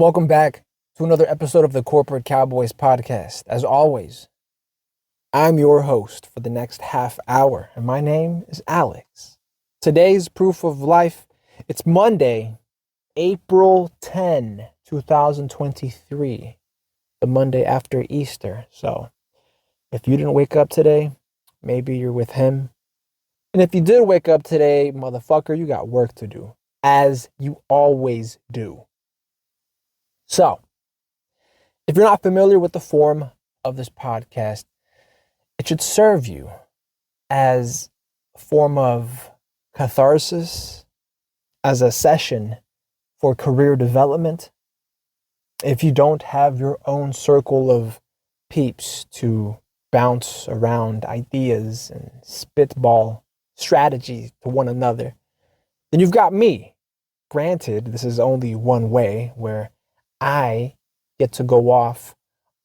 Welcome back to another episode of the Corporate Cowboys podcast. As always, I'm your host for the next half hour, and my name is Alex. Today's proof of life, it's Monday, April 10, 2023, the Monday after Easter. So if you didn't wake up today, maybe you're with him. And if you did wake up today, motherfucker, you got work to do, as you always do. So, if you're not familiar with the form of this podcast, it should serve you as a form of catharsis, as a session for career development. If you don't have your own circle of peeps to bounce around ideas and spitball strategies to one another, then you've got me. Granted, this is only one way where I get to go off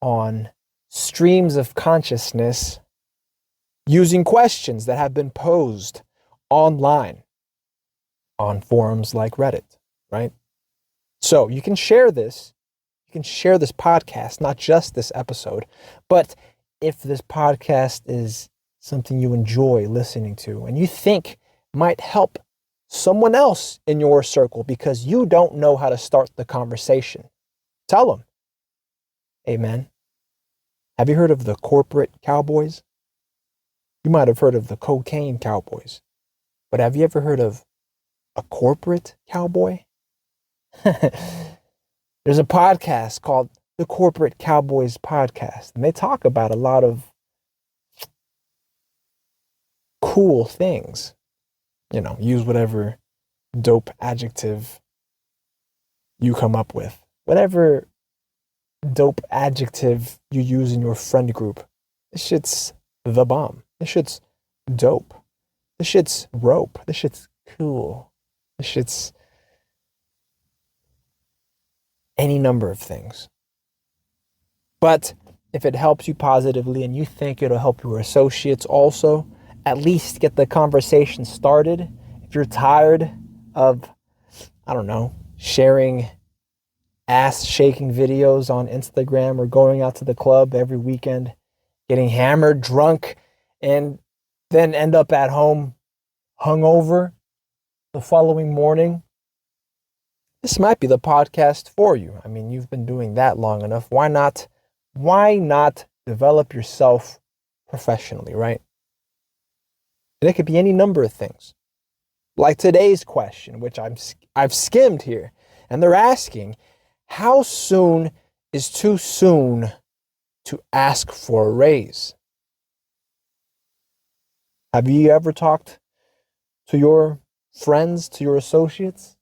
on streams of consciousness using questions that have been posed online on forums like Reddit, right? So you can share this. You can share this podcast, not just this episode, but if this podcast is something you enjoy listening to and you think might help someone else in your circle because you don't know how to start the conversation, tell them, hey man, have you heard of the corporate cowboys? You might have heard of the cocaine cowboys, but have you ever heard of a corporate cowboy? There's a podcast called the Corporate Cowboys Podcast, and they talk about a lot of cool things. Use whatever dope adjective you come up with. Whatever dope adjective you use in your friend group. This shit's the bomb. This shit's dope. This shit's rope. This shit's cool. This shit's any number of things. But if it helps you positively and you think it'll help your associates also, at least get the conversation started. If you're tired of, sharing ass-shaking videos on Instagram or going out to the club every weekend, getting hammered, drunk, and then end up at home hungover the following morning, this might be the podcast for you. I mean, you've been doing that long enough. Why not develop yourself professionally, right? And it could be any number of things. Like today's question, which I've skimmed here, and they're asking, how soon is too soon to ask for a raise? Have you ever talked to your friends, to your associates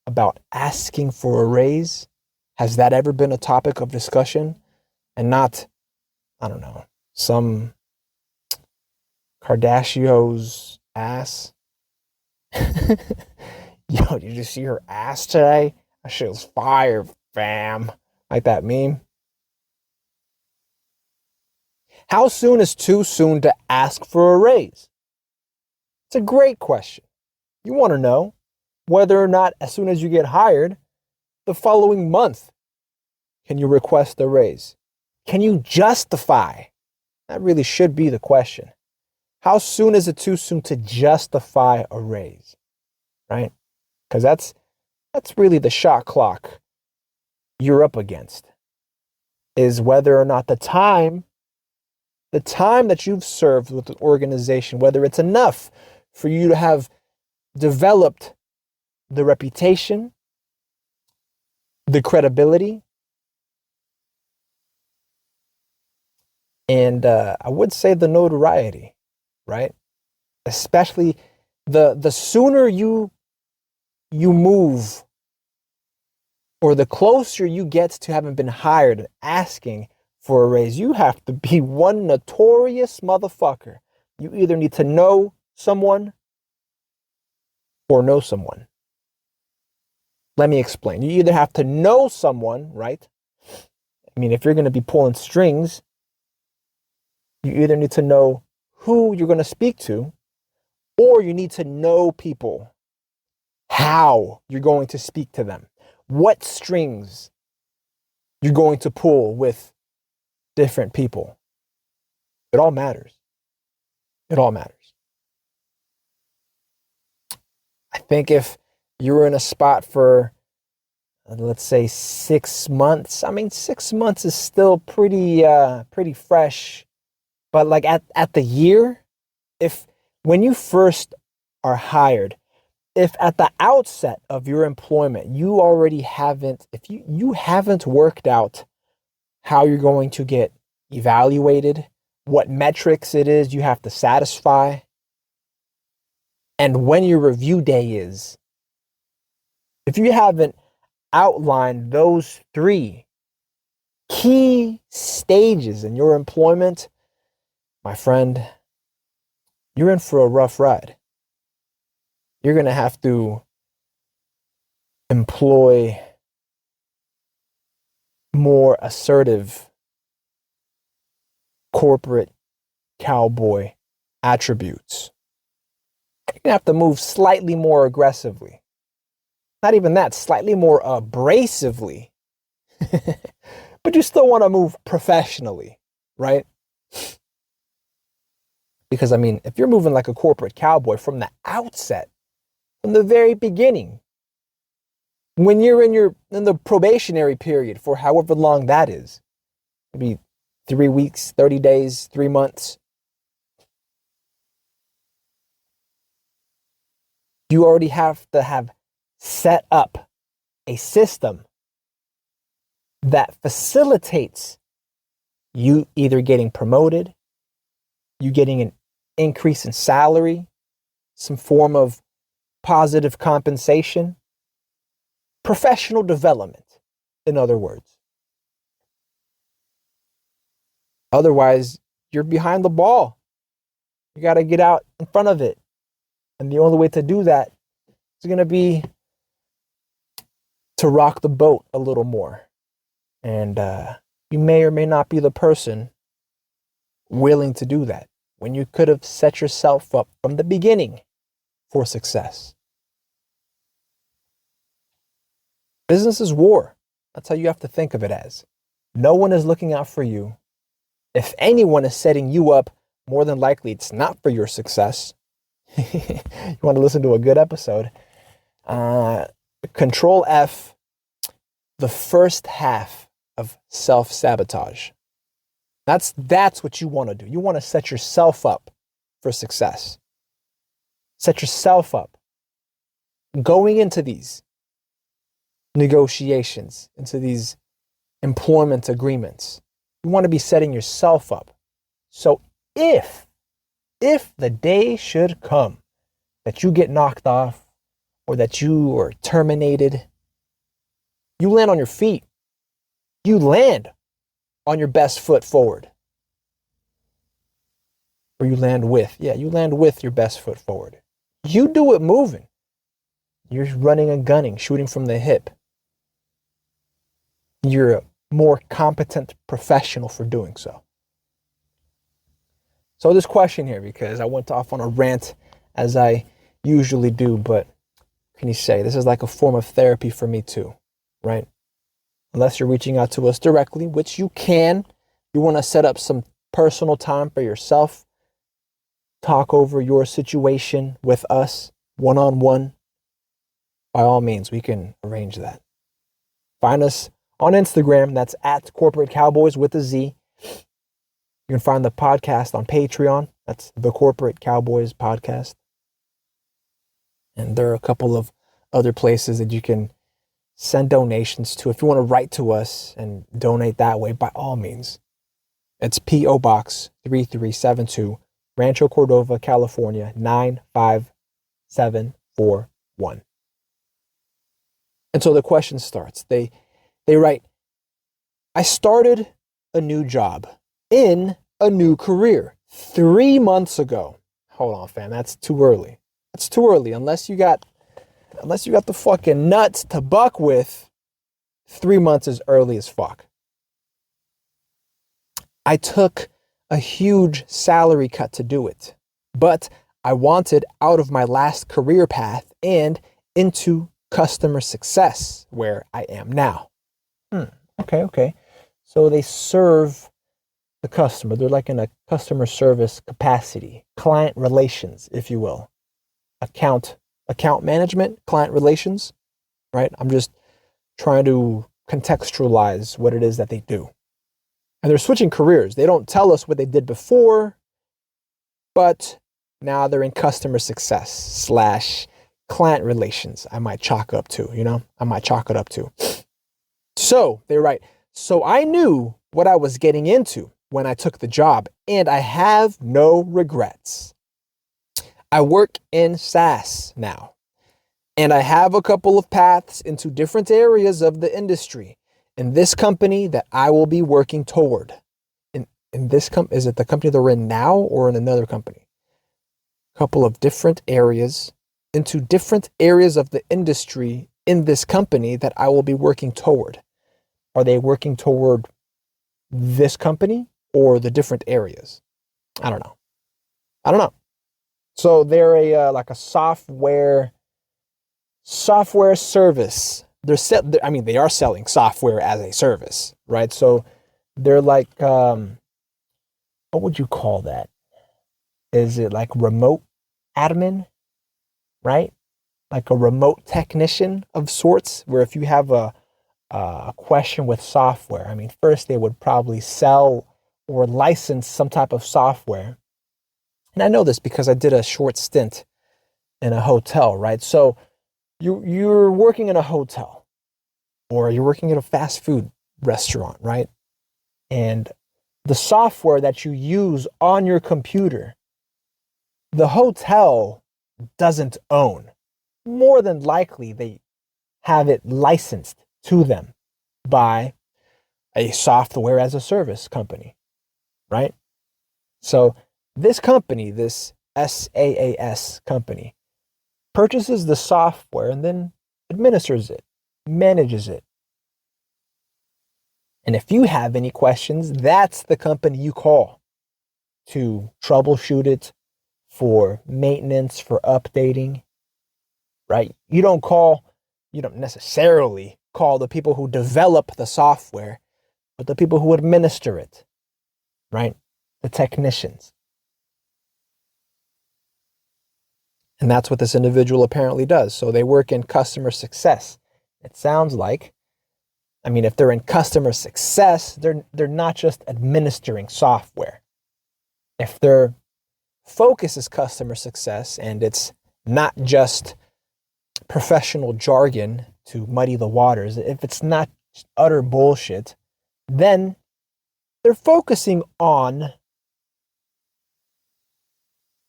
about asking for a raise? Has that ever been a topic of discussion? And not, some Kardashian's ass? Yo, did you see her ass today? That shit was fire, fam. Like that meme. How soon is too soon to ask for a raise? It's a great question. You want to know whether or not as soon as you get hired, the following month, can you request a raise? Can you justify? That really should be the question. How soon is it too soon to justify a raise? Right? Because that's really the shot clock you're up against, is whether or not the time that you've served with the organization, whether it's enough for you to have developed the reputation, the credibility, and I would say the notoriety, right? Especially the sooner you move, or the closer you get to having been hired and asking for a raise, you have to be one notorious motherfucker. You either need to know someone or know someone. Let me explain. You either have to know someone, right? I mean, if you're going to be pulling strings, you either need to know who you're going to speak to, or you need to know people, how you're going to speak to them, what strings you're going to pull with different people. It all matters. It all matters. I think if you're in a spot for, let's say, 6 months, I mean, 6 months is still pretty fresh. But like at the year, if when you first are hired, if at the outset of your employment, if you haven't worked out how you're going to get evaluated, what metrics it is you have to satisfy, and when your review day is, if you haven't outlined those 3 key stages in your employment, my friend, you're in for a rough ride. You're going to have to employ more assertive corporate cowboy attributes. You're going to have to move slightly more aggressively. Not even that, slightly more abrasively. But you still want to move professionally, right? Because, I mean, if you're moving like a corporate cowboy from the outset, from the very beginning, when you're in the probationary period for however long that is, maybe 3 weeks, 30 days, 3 months, you already have to have set up a system that facilitates you either getting promoted, you getting an increase in salary, some form of positive compensation, professional development, in other words. Otherwise, you're behind the ball. You got to get out in front of it. And the only way to do that is going to be to rock the boat a little more. And you may or may not be the person willing to do that when you could have set yourself up from the beginning for success. Business is war. That's how you have to think of it as. No one is looking out for you. If anyone is setting you up, more than likely it's not for your success. You want to listen to a good episode? Control F, the first half of self-sabotage. That's what you want to do. You want to set yourself up for success. Set yourself up. Going into these negotiations, into these employment agreements, you want to be setting yourself up. So if the day should come that you get knocked off or that you are terminated, you land on your feet. You land on your best foot forward. Or you land with your best foot forward. You do it moving. You're running and gunning, shooting from the hip. You're a more competent professional for doing so. So this question here, because I went off on a rant as I usually do, but can you say this is like a form of therapy for me too, right? Unless you're reaching out to us directly, which you can. You want to set up some personal time for yourself. Talk over your situation with us one-on-one. By all means, we can arrange that. Find us on Instagram. That's at Corporate Cowboys with a Z. You can find the podcast on Patreon. That's the Corporate Cowboys Podcast. And there are a couple of other places that you can send donations to. If you want to write to us and donate that way, by all means. It's P.O. Box 3372, Rancho Cordova, California, 95741. And so the question starts. They write, I started a new job in a new career 3 months ago. Hold on, fam. That's too early. That's too early. Unless you got the fucking nuts to buck with, 3 months is early as fuck. I took a huge salary cut to do it, but I wanted out of my last career path and into customer success where I am now. Okay. So they serve the customer. They're like in a customer service capacity, client relations, if you will. Account management, client relations, right? I'm just trying to contextualize what it is that they do. And they're switching careers. They don't tell us what they did before, but now they're in customer success slash client relations. I might chalk up to, I might chalk it up to. So they write, so I knew what I was getting into when I took the job, and I have no regrets. I work in SaaS now, and I have a couple of paths into different areas of the industry in this company that I will be working toward. In this is it the company they're in now or in another company? A couple of different areas into different areas of the industry in this company that I will be working toward. Are they working toward this company or the different areas? I don't know. So they're like a software service. They are selling software as a service, right? So they're like, what would you call that? Is it like remote admin, right? Like a remote technician of sorts, where if you have a question with software, first they would probably sell or license some type of software. And I know this because I did a short stint in a hotel, right? So you're working in a hotel or you're working at a fast food restaurant, right? And the software that you use on your computer, the hotel doesn't own. More than likely, they have it licensed to them by a software as a service company, right? So this company, this SaaS company, purchases the software and then administers it, manages it. And if you have any questions, that's the company you call to troubleshoot it, for maintenance, for updating, right? You don't necessarily call the people who develop the software, but the people who administer it, right? The technicians. And that's what this individual apparently does. So they work in customer success. It sounds like, if they're in customer success, they're not just administering software. If their focus is customer success and it's not just professional jargon to muddy the waters, if it's not utter bullshit, then they're focusing on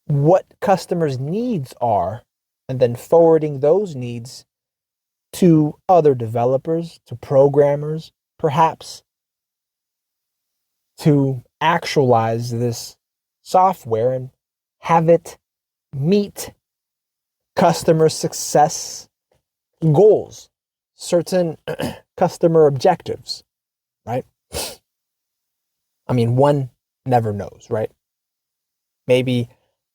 what customers' needs are and then forwarding those needs to other developers, to programmers, perhaps, to actualize this software and have it meet customer success goals, certain customer objectives, right? One never knows, right? Maybe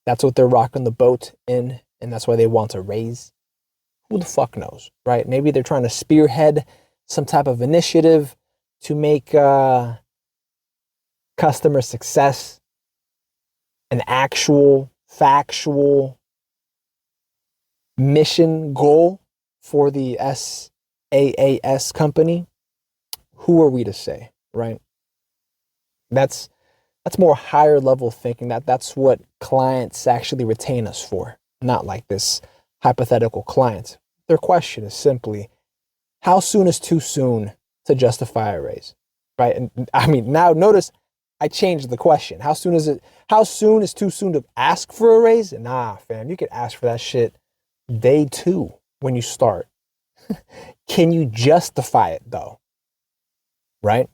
that's what they're rocking the boat in, and that's why they want to raise. Who the fuck knows, right? Maybe they're trying to spearhead some type of initiative to make customer success an actual, factual mission goal for the SaaS company. Who are we to say, right? That's more higher level thinking. That's what clients actually retain us for, not like this hypothetical client. Their question is simply, how soon is too soon to justify a raise, right? And now notice I changed the question. How soon is too soon to ask for a raise? Nah, fam, you could ask for that shit day 2 when you start. Can you justify it though? Right?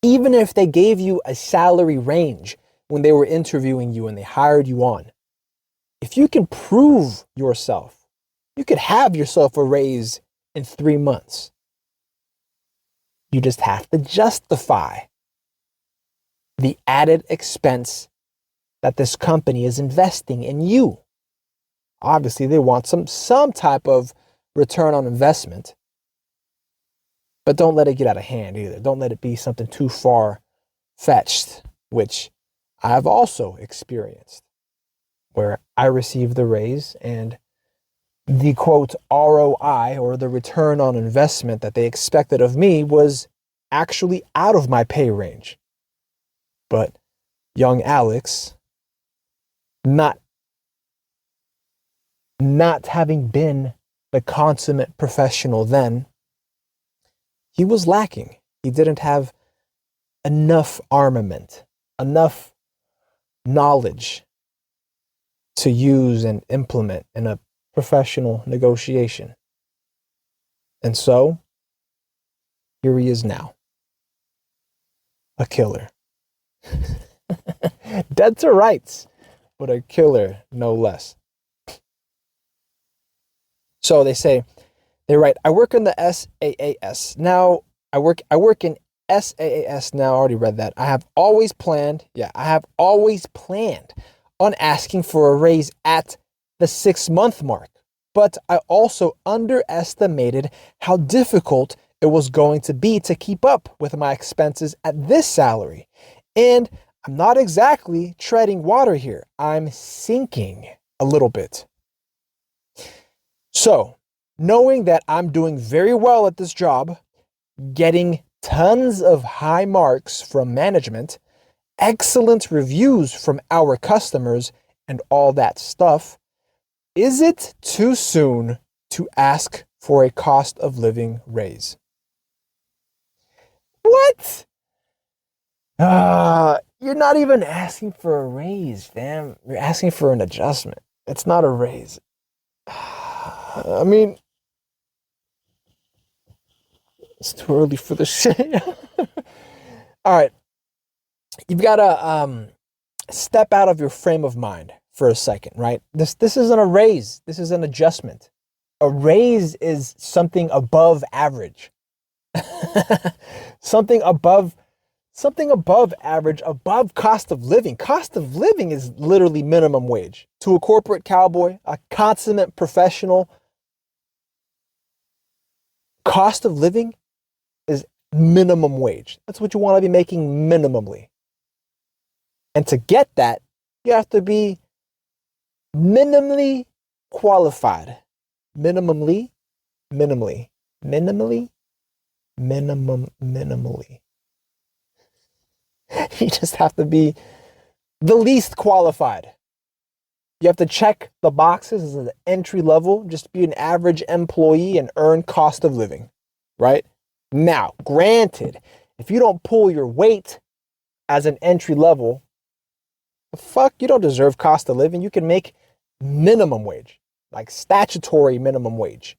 Even if they gave you a salary range when they were interviewing you and they hired you on, if you can prove yourself, you could have yourself a raise in 3 months. You just have to justify the added expense that this company is investing in you. Obviously, they want some type of return on investment. But don't let it get out of hand either. Don't let it be something too far fetched, which I've also experienced, where I received the raise and the quote ROI, or the return on investment that they expected of me, was actually out of my pay range. But young Alex, not having been the consummate professional then, he was lacking. He didn't have enough armament, enough knowledge to use and implement in a professional negotiation. And so, here he is now. A killer. Dead to rights, but a killer no less. So they write, I work in the SAAS. Now, I work in SAAS now. I already read that. I have always planned on asking for a raise at the 6-month mark. But I also underestimated how difficult it was going to be to keep up with my expenses at this salary. And I'm not exactly treading water here. I'm sinking a little bit. So, knowing that I'm doing very well at this job, getting tons of high marks from management, excellent reviews from our customers, and all that stuff, is it too soon to ask for a cost of living raise? What? You're not even asking for a raise, fam. You're asking for an adjustment. It's not a raise. I mean, it's too early for this shit. All right. You've got to step out of your frame of mind for a second, right? This isn't a raise. This is an adjustment. A raise is something above average. something above average, above cost of living. Cost of living is literally minimum wage. To a corporate cowboy, a consummate professional, cost of living is minimum wage. That's what you want to be making minimally. And to get that, you have to be minimally qualified. Minimally. You just have to be the least qualified. You have to check the boxes as an entry level, just be an average employee and earn cost of living, right? Now, granted, if you don't pull your weight as an entry level, you don't deserve cost of living. You can make minimum wage, like statutory minimum wage,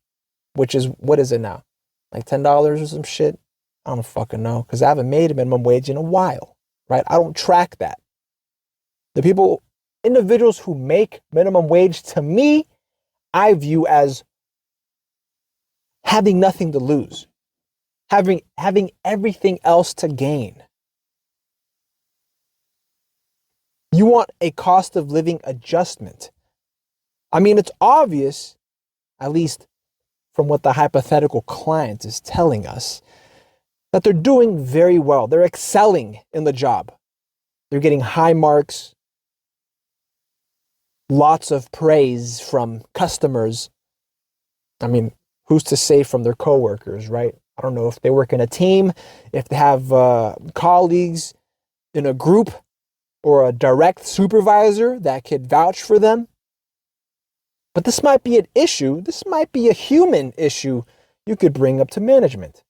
which is, what is it now? Like $10 or some shit? I don't fucking know, because I haven't made a minimum wage in a while, right? I don't track that. Individuals who make minimum wage, to me, I view as having nothing to lose, having everything else to gain. You want a cost of living adjustment. I mean, it's obvious, at least from what the hypothetical client is telling us, that they're doing very well. They're excelling in the job. They're getting high marks, lots of praise from customers. I mean, who's to say from their coworkers, right? I don't know if they work in a team, if they have colleagues in a group or a direct supervisor that could vouch for them. But this might be an issue. This might be a human issue you could bring up to management.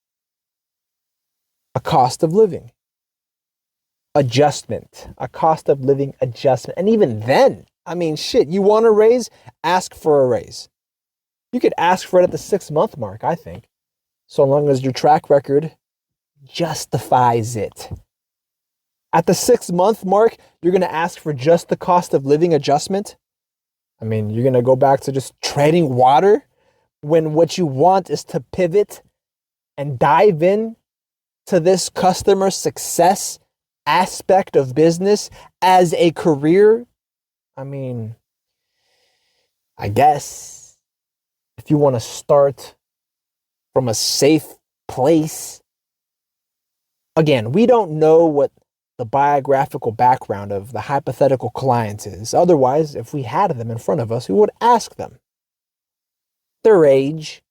A cost of living adjustment, a cost of living adjustment. And even then, I mean, shit, you want a raise? Ask for a raise. You could ask for it at the 6-month mark, I think, so long as your track record justifies it. At the 6-month mark, you're going to ask for just the cost of living adjustment. I mean, you're going to go back to just treading water when what you want is to pivot and dive in to this customer success aspect of business as a career. I mean, I guess if you want to start from a safe place. Again, we don't know what the biographical background of the hypothetical client is. Otherwise, if we had them in front of us, we would ask them their age,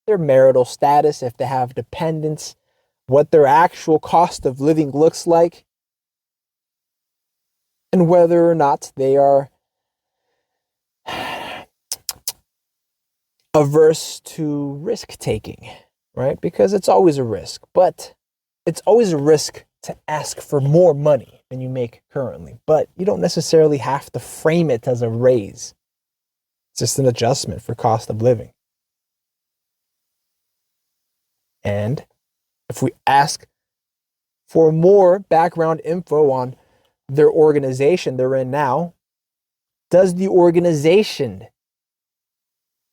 their marital status, if they have dependents, what their actual cost of living looks like, and whether or not they are averse to risk taking, right? Because it's always a risk, but it's always a risk to ask for more money than you make currently, but you don't necessarily have to frame it as a raise. It's just an adjustment for cost of living. And if we ask for more background info on their organization they're in now, does the organization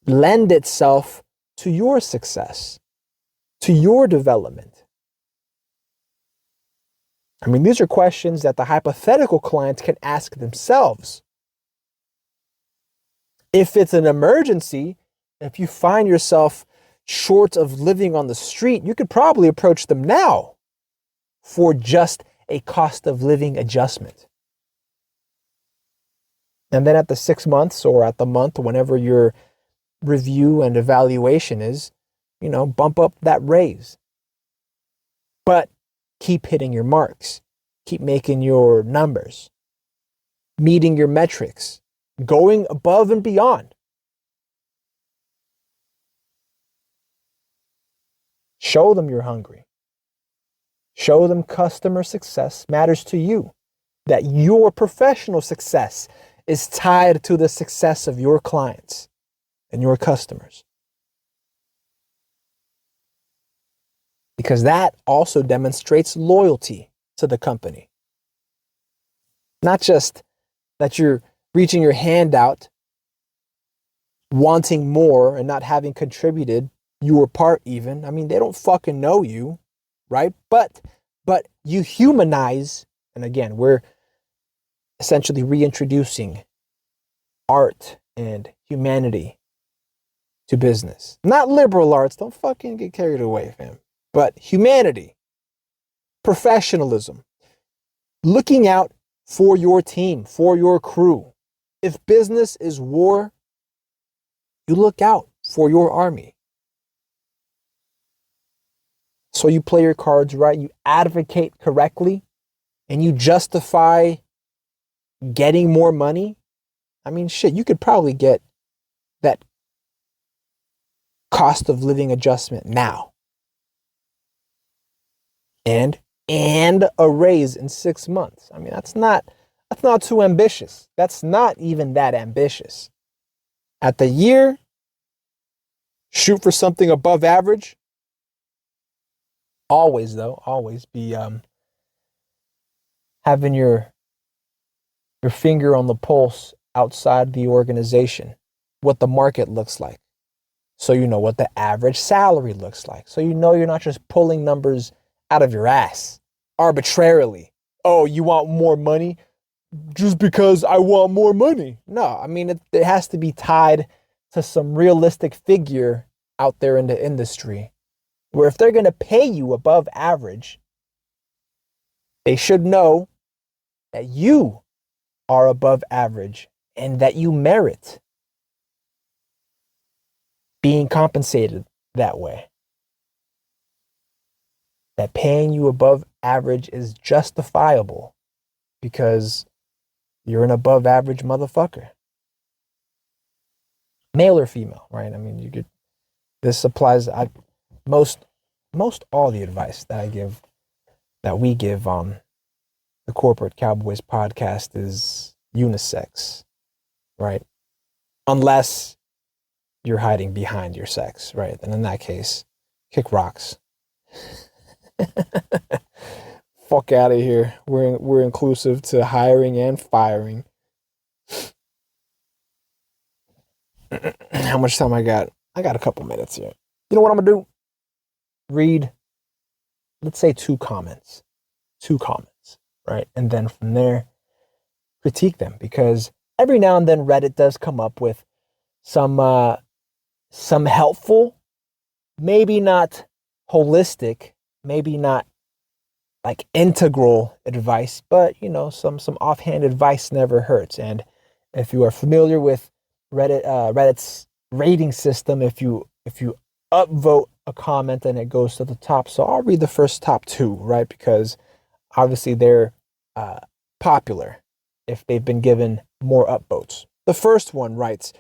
lend itself to your success, to your development? I mean, these are questions that the hypothetical clients can ask themselves. If it's an emergency, if you find yourself short of living on the street, you could probably approach them now for just a cost of living adjustment. And then at the 6 months or at the month, whenever your review and evaluation is, bump up that raise. But keep hitting your marks. Keep making your numbers. Meeting your metrics. Going above and beyond. Show them you're hungry. Show them customer success matters to you. That your professional success is tied to the success of your clients and your customers. Because that also demonstrates loyalty to the company. Not just that you're reaching your hand out, wanting more and not having contributed your part even. I mean, they don't fucking know you, right? But you humanize, and again, we're essentially reintroducing art and humanity to business. Not liberal arts, don't fucking get carried away, fam. But humanity, professionalism, looking out for your team, for your crew. If business is war, you look out for your army. So you play your cards right, you advocate correctly, and you justify getting more money. I mean, shit, you could probably get that cost of living adjustment now. And a raise in 6 months. I mean, that's not too ambitious. That's not even that ambitious. At the year, shoot for something above average. Always be having your finger on the pulse outside the organization, what the market looks like. So you know what the average salary looks like. So you know you're not just pulling numbers out of your ass arbitrarily. Oh, you want more money just because I want more money? No, I mean, it has to be tied to some realistic figure out there in the industry, where if they're going to pay you above average, they should know that you are above average and that you merit being compensated that way. That paying you above average is justifiable because you're an above average motherfucker. Male or female, right? I mean, this applies. Most all the advice that we give on the Corporate Cowboys podcast is unisex, right? Unless you're hiding behind your sex, right? And in that case, kick rocks. Fuck out of here. We're inclusive to hiring and firing. How much time I got? I got a couple minutes here. You know what I'm gonna do? Read, let's say 2 comments, right? And then from there, critique them, because every now and then Reddit does come up with some helpful, maybe not holistic, maybe not like integral advice, but some offhand advice never hurts. And if you are familiar with Reddit's rating system, if you upvote a comment, then it goes to the top. So I'll read the first top two, right? Because obviously they're popular if they've been given more upvotes. The first one writes,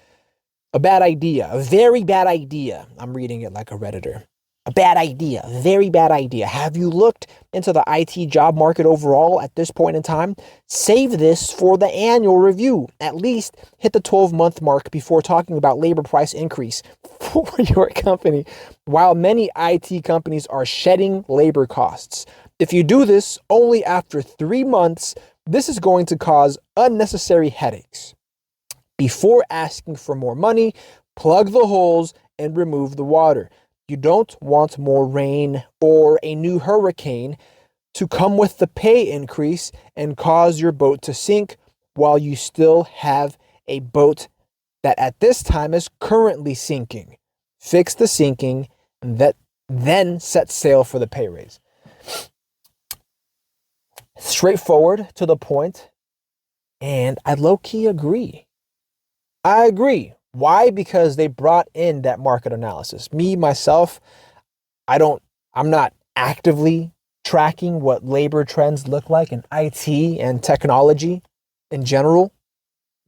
a bad idea, a very bad idea. I'm reading it like a Redditor. A bad idea, very bad idea. Have you looked into the IT job market overall at this point in time? Save this for the annual review. At least hit the 12-month mark before talking about labor price increase for your company. While many IT companies are shedding labor costs, if you do this only after 3 months, this is going to cause unnecessary headaches. Before asking for more money, plug the holes and remove the water. You don't want more rain or a new hurricane to come with the pay increase and cause your boat to sink while you still have a boat that at this time is currently sinking. Fix the sinking and then set sail for the pay raise. Straightforward, to the point, and I low-key agree. I agree. Why? Because they brought in that market analysis. Me, myself, I'm not actively tracking what labor trends look like in IT and technology in general,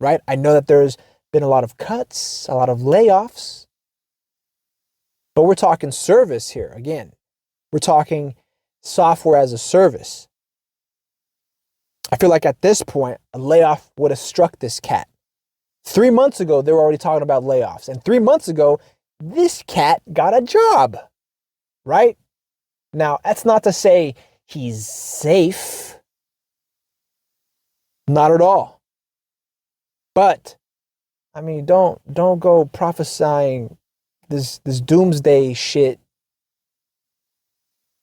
right? I know that there's been a lot of cuts, a lot of layoffs, but we're talking service here. Again, we're talking software as a service. I feel like at this point, a layoff would have struck this cat. 3 months ago, they were already talking about layoffs. And 3 months ago, this cat got a job, right? Now, that's not to say he's safe. Not at all. But, I mean, don't go prophesying this doomsday shit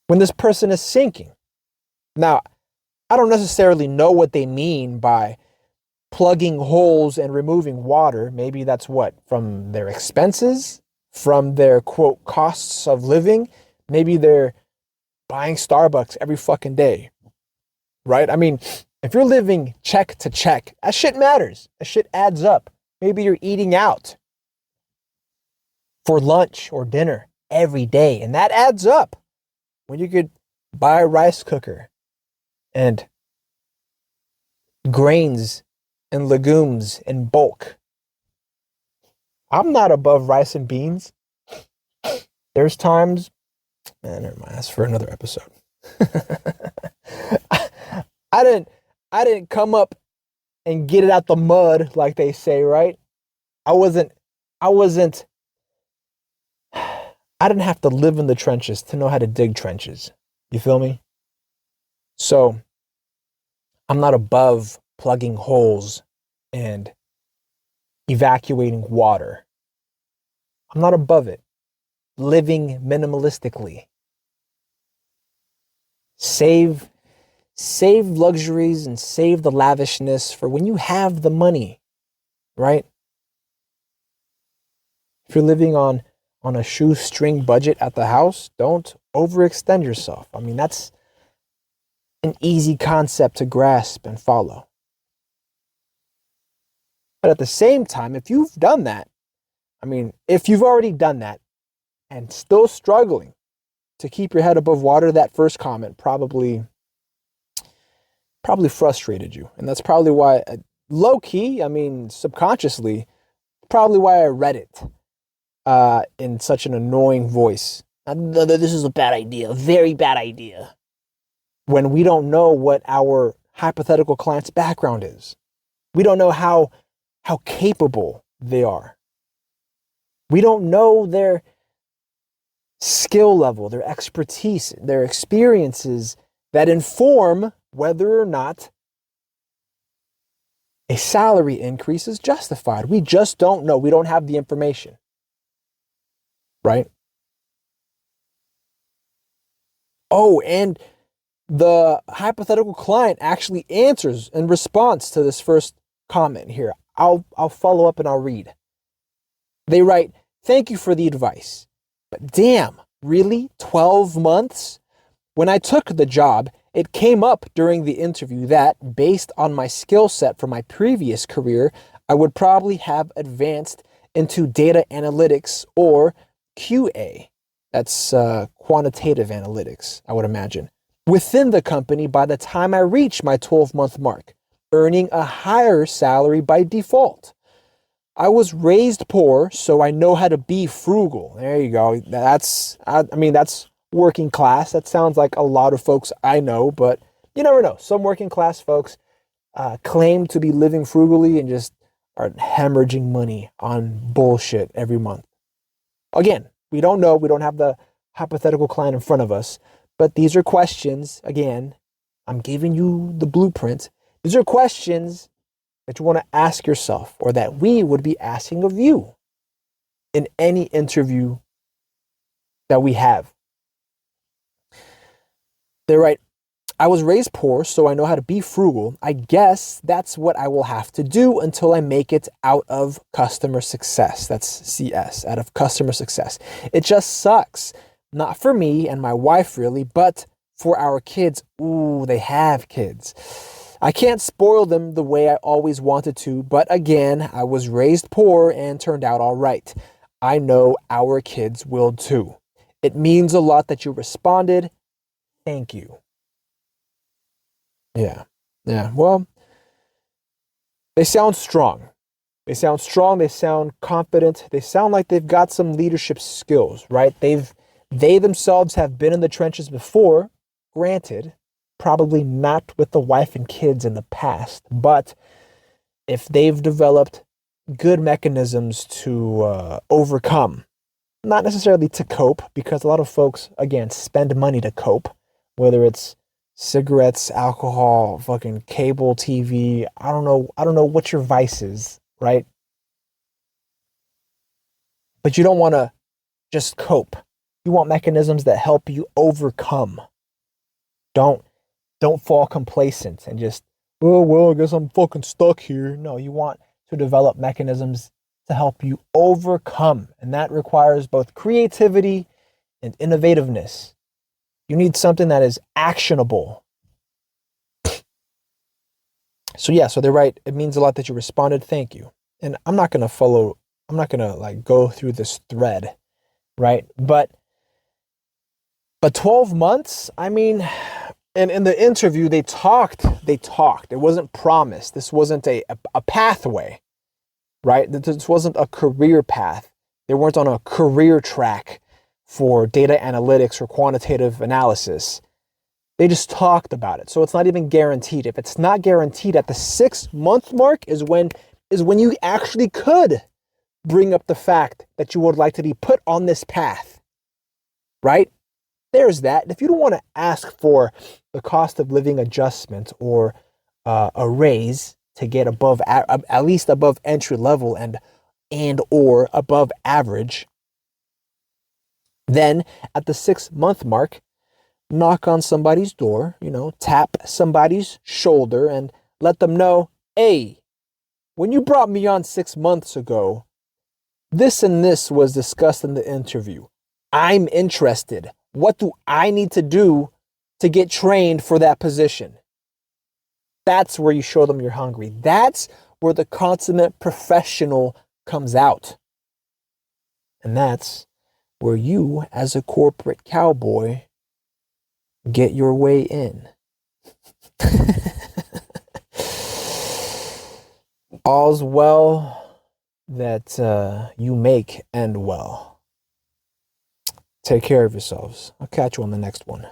when this person is sinking. Now, I don't necessarily know what they mean by plugging holes and removing water. Maybe that's what? From their expenses? From their, quote, costs of living? Maybe they're buying Starbucks every fucking day, right? I mean, if you're living check to check, that shit matters. That shit adds up. Maybe you're eating out for lunch or dinner every day, and that adds up. When you could buy a rice cooker and grains and legumes in bulk. I'm not above rice and beans. There's times, never mind, that's for another episode. I didn't come up and get it out the mud like they say, right? I didn't have to live in the trenches to know how to dig trenches. You feel me? So I'm not above plugging holes and evacuating water. I'm not above it. Living minimalistically. Save luxuries and save the lavishness for when you have the money, right? If you're living on a shoestring budget at the house, don't overextend yourself. I mean, that's an easy concept to grasp and follow. But at the same time, if you've done that, if you've already done that and still struggling to keep your head above water, that first comment probably frustrated you. And that's probably why, low key, subconsciously, probably why I read it in such an annoying voice. This is a bad idea, a very bad idea. When we don't know what our hypothetical client's background is. We don't know how capable they are. We don't know their skill level, their expertise, their experiences that inform whether or not a salary increase is justified. We just don't know. We don't have the information. Right? Oh, and the hypothetical client actually answers in response to this first comment here. I'll follow up and I'll read. They write, "Thank you for the advice. But damn, Really? 12 months? When I took the job, it came up during the interview that, based on my skill set from my previous career, I would probably have advanced into data analytics or QA. That's quantitative analytics, I would imagine, within the company by the time I reach my 12-month mark, earning a higher salary by default. I was raised poor, so I know how to be frugal. There you go. That's working class. That sounds like a lot of folks I know, but you never know. Some working class folks claim to be living frugally and just are hemorrhaging money on bullshit every month. Again, we don't know. We don't have the hypothetical client in front of us, but these are questions. Again, I'm giving you the blueprint. These are questions that you want to ask yourself, or that we would be asking of you in any interview that we have. They're right. I was raised poor, so I know how to be frugal. I guess that's what I will have to do until I make it out of customer success. That's CS, out of customer success. It just sucks. Not for me and my wife, really, but for our kids. Ooh, they have kids. I can't spoil them the way I always wanted to, but again, I was raised poor and turned out all right. I know our kids will too. It means a lot that you responded. Thank you. Yeah. Well, they sound strong. They sound confident. They sound like they've got some leadership skills, right? They themselves have been in the trenches before, granted. Probably not with the wife and kids in the past, but if they've developed good mechanisms to overcome, not necessarily to cope, because a lot of folks, again, spend money to cope, whether it's cigarettes, alcohol, fucking cable TV. I don't know what your vice is, right? But you don't want to just cope. You want mechanisms that help you overcome. Don't fall complacent and just, oh, well, I guess I'm fucking stuck here. No, you want to develop mechanisms to help you overcome. And that requires both creativity and innovativeness. You need something that is actionable. So they're right. It means a lot that you responded. Thank you. And I'm not going to like go through this thread, right? But 12 months, I mean, and in the interview, they talked. It wasn't promised. This wasn't a pathway, right? This wasn't a career path. They weren't on a career track for data analytics or quantitative analysis. They just talked about it. So it's not even guaranteed. If it's not guaranteed at the 6-month mark is when you actually could bring up the fact that you would like to be put on this path, right? There's that. If you don't want to ask for the cost of living adjustment or a raise to get above, at least above entry level and or above average, then at the 6-month mark, knock on somebody's door, tap somebody's shoulder and let them know, hey, when you brought me on 6 months ago, this and this was discussed in the interview. I'm interested. What do I need to do to get trained for that position? That's where you show them you're hungry. That's where the consummate professional comes out. And that's where you, as a corporate cowboy, get your way in. All's well that you make end well. Take care of yourselves. I'll catch you on the next one.